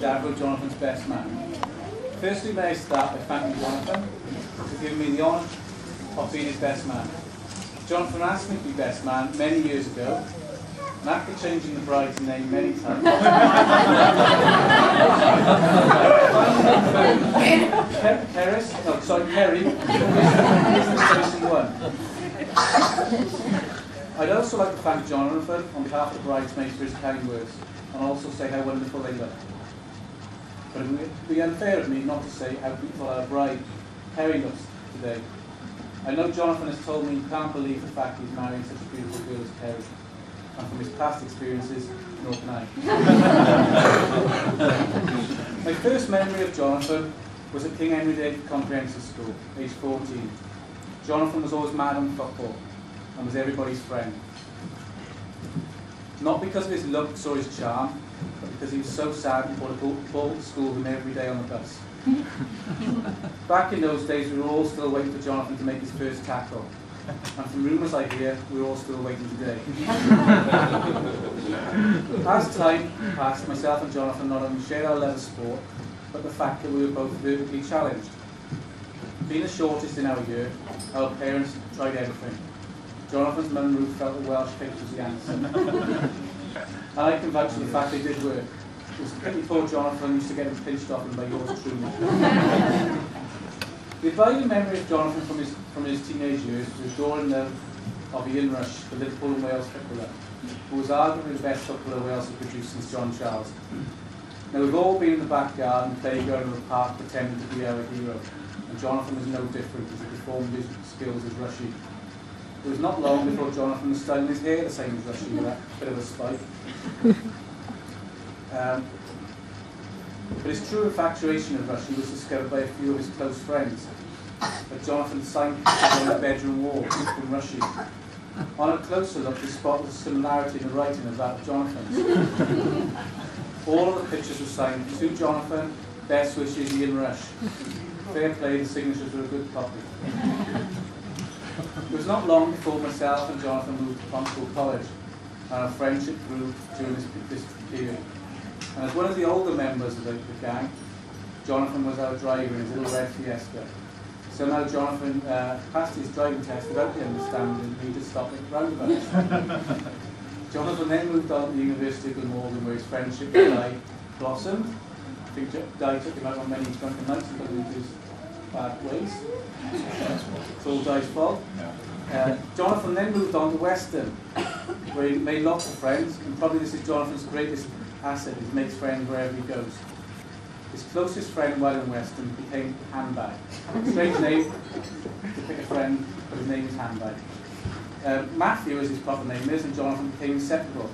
Dad wrote Jonathan's best man. Firstly, may I start by thanking Jonathan for giving me the honour of being his best man. Jonathan asked me to be best man many years ago, and after changing the bride's name many times, Ceri is the chosen one. I'd also like to thank Jonathan on behalf of the bridesmaids for his kind words, and also say how wonderful they look. But it would be unfair of me not to say how beautiful our bride, Ceri, looks today. I know Jonathan has told me he can't believe the fact he's marrying such a beautiful girl as Ceri, and from his past experiences, nor can I. My first memory of Jonathan was at King Henry David Comprehensive School, aged 14. Jonathan was always mad on football, and was everybody's friend. Not because of his looks or his charm, but because he was so sad he brought a ball to school with him every day on the bus. Back in those days, we were all still waiting for Jonathan to make his first tackle. And from rumours I hear, we're all still waiting today. As time passed, myself and Jonathan not only shared our love of sport, but the fact that we were both vertically challenged. Being the shortest in our year, our parents tried everything. Jonathan's mum Ruth felt the Welsh pitch was the answer. And I can vouch for the fact they did work. It was a pity poor Jonathan used to get him pinched off him by yours truly. The abiding memory of Jonathan from his teenage years was his adoring love of Ian Rush, the Liverpool and Wales footballer, who was arguably the best footballer Wales had produced since John Charles. Now, we've all been in the back garden, playground, or the park pretending to be our hero, and Jonathan was no different as he performed his skills as Rushy. It was not long before Jonathan was styling his hair the same as Rushy with a bit of a spike. But his true infatuation of Rushy was discovered by a few of his close friends. But Jonathan signed pictures on the bedroom wall from Rushy. On a closer look, he spotted a similarity in the writing of that of Jonathan's. All of the pictures were signed to Jonathan, best wishes, Ian Rush. Fair play, the signatures were a good copy. It was not long before myself and Jonathan moved to Pontypool College, and our friendship grew during this period. And as one of the older members of the gang, Jonathan was our driver in his little red Fiesta. Somehow Jonathan passed his driving test without the understanding he needed to stop at roundabouts. Jonathan then moved on to the University of Glamorgan, where his friendship with Di blossomed. I think Di took him out on many drunken nights and got him into his bad ways. It's all Di's fault. Jonathan then moved on to Weston, where he made lots of friends, and probably this is Jonathan's greatest asset. He makes friends wherever he goes. His closest friend while in Weston became Handbag. Strange name to pick a friend, but his name is Handbag. Matthew, as his proper name is, and Jonathan became inseparable.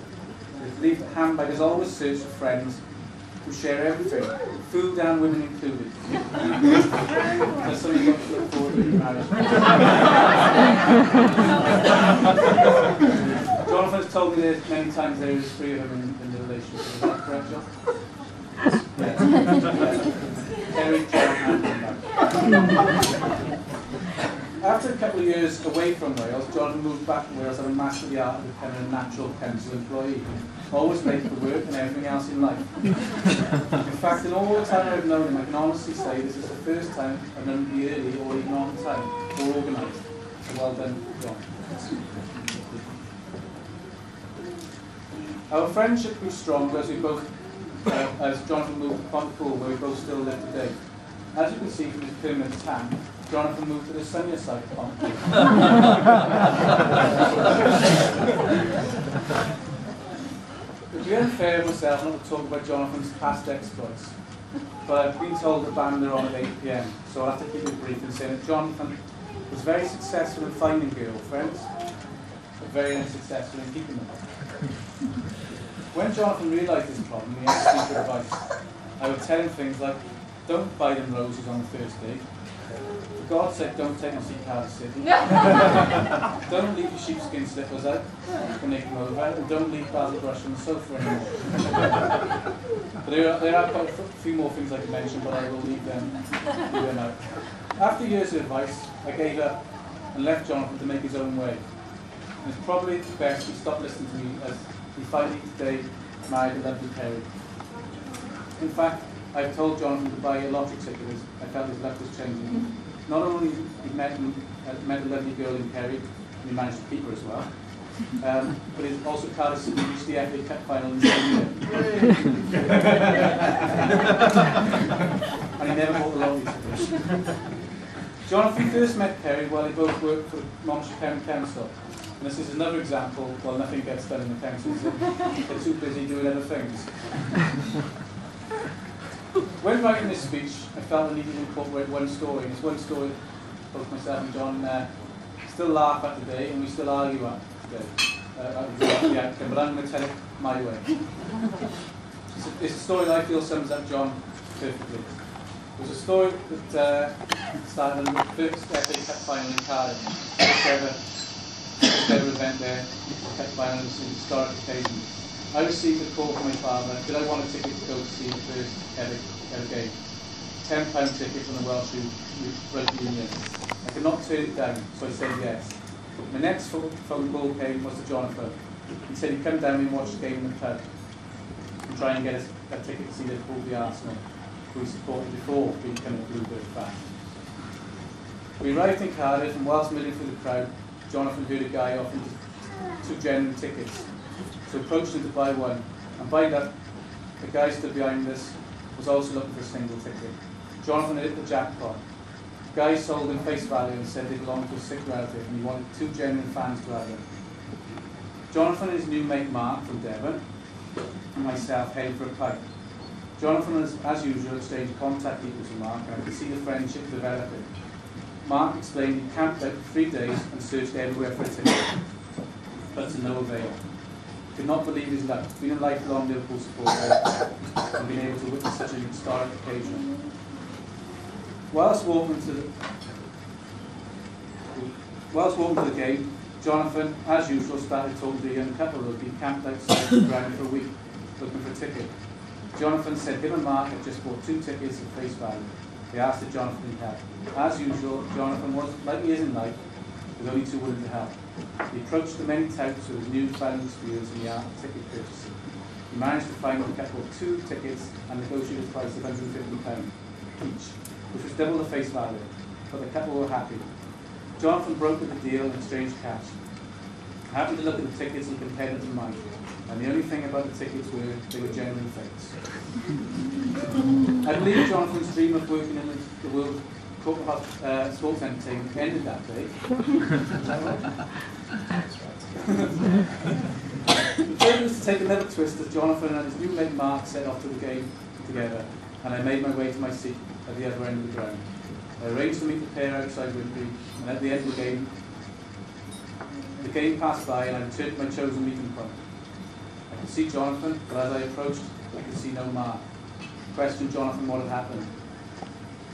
I believe that Handbag has always searched for friends who share everything, food and women included. That's something you've got to look forward to in marriage. Jonathan has told me that many times there is 3 of them in the relationship. Is that correct, John? Yes. Ceri, John, and Handbag. After a couple of years away from Wales, Jonathan moved back to Wales and mastered the art of becoming a natural council employee, always late for work and everything else in life. In fact, in all the time I've known him, I can honestly say this is the first time I've known him to be early or even on time or organised. So well done, John. Our friendship grew stronger as we both, as Jonathan moved to Pontypool, where we both still live today. As you can see from his permanent tan, Jonathan moved to the sunnier side of Pontypool. It would be unfair of myself not to talk about Jonathan's past exploits, but I've been told the band are on at 8 PM, so I'll have to keep it brief and say that Jonathan was very successful in finding girlfriends, but very unsuccessful in keeping them. When Jonathan realised this problem, he asked me for advice. I would tell him things like, don't buy them roses on the first date. For God's sake, don't take them to see Cardiff City. Don't leave your sheepskin slippers out when they come over, and don't leave Basil Brush on the sofa anymore. But there are quite a few more things I could mention, but I will leave them out. After years of advice, I gave up and left Jonathan to make his own way. And it's probably best he stopped listening to me, as he finally today married a lovely Ceri. In fact, I've told Jonathan to buy a lottery ticket as I felt his luck was changing. Not only he met a lovely girl in Ceri, and he managed to keep her as well, but he's also Cardiff City reached the FA Cup final in the same year. And he never bought the lottery ticket. Jonathan first met Ceri while they both worked for Monmouthshire County Council. And this is another example, well, nothing gets done in the council, they're too busy doing other things. When writing this speech, I felt I needed to incorporate one story. It's one story both myself and John still laugh at today, and we still argue at today. The outcome, but I'm going to tell it my way. It's a story that I feel sums up John perfectly. It was a story that started in the first FA Cup final in Cardiff. First ever event there, Cup final, was an historic occasion. I received a call from my father. Did I want a ticket to go to see the first ever game? £10 ticket from the Welsh Rugby Union. I could not turn it down, so I said yes. My next phone call came was to Jonathan. He said he'd come down and watch the game in the pub and try and get us a ticket to see the Rugby Arsenal, who we supported before becoming a Bluebird fan. We arrived in Cardiff, and whilst milling through the crowd, Jonathan heard a guy offering 2 genuine tickets. So approached him to buy one, and by that, the guy stood behind us was also looking for a single ticket. Jonathan hit the jackpot. The guy sold them face value and said they belonged to a sick relative, and he wanted 2 genuine fans to have them. Jonathan and his new mate Mark from Devon and myself headed for a pint. Jonathan, as usual, exchanged contact details with Mark, and I could see the friendship developing. Mark explained he camped out for 3 days and searched everywhere for a ticket, but to no avail. He could not believe his luck, being a lifelong Liverpool supporter and being able to witness such an historic occasion. Whilst walking to the game, Jonathan, as usual, started talking to a young couple who had been camped outside the ground for a week, looking for a ticket. Jonathan said him and Mark had just bought 2 tickets at face value. They asked if Jonathan could help. As usual, Jonathan was, like he is in life, with only too willing to help. He approached the many touts with his newfound experience in the art of ticket purchasing. He managed to find a couple of 2 tickets and negotiated a price of £150 each, which was double the face value, but the couple were happy. Jonathan brokered the deal and exchanged cash. I happened to look at the tickets and compared them to mine, and the only thing about the tickets were they were genuine fakes. I believe Jonathan's dream of working in the world of corporate sports entertainment ended that day. The game was to take another twist as Jonathan and his new mate Mark set off to the game together, and I made my way to my seat at the other end of the ground. I arranged to meet the pair outside Wimpy, and at the end of the game passed by, and I returned to my chosen meeting point. I could see Jonathan, but as I approached, I could see no Mark. I questioned Jonathan what had happened.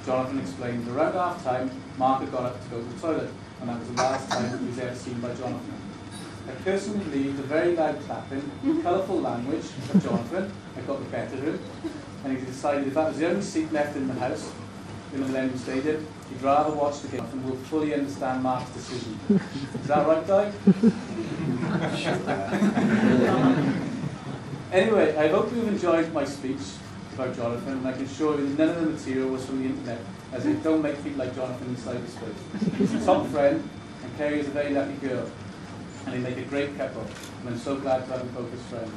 Jonathan explained that around half-time, Mark had got up to go to the toilet, and that was the last time he was ever seen by Jonathan. I personally believe the very loud clapping, colourful language of Jonathan had got the better of him, and he decided if that was the only seat left in the house, in the Millennium Stadium, he'd rather watch the game and will fully understand Mark's decision. Is that right, Di? Anyway, I hope you've enjoyed my speech about Jonathan, and I can assure you that none of the material was from the internet, as it don't make people like Jonathan in cyberspace. He's a top friend, and Ceri is a very lucky girl, and they make a great couple, and I'm so glad to have them both as friends.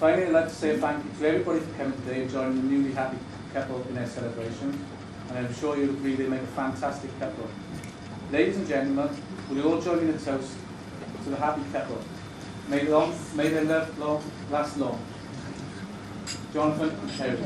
Finally, I'd like to say a thank you to everybody for coming today and joining the newly happy couple in their celebration, and I'm sure you'll agree they make a fantastic couple. Ladies and gentlemen, will you all join me in a toast to the happy couple? May their love last long. Jonathan and Ceri.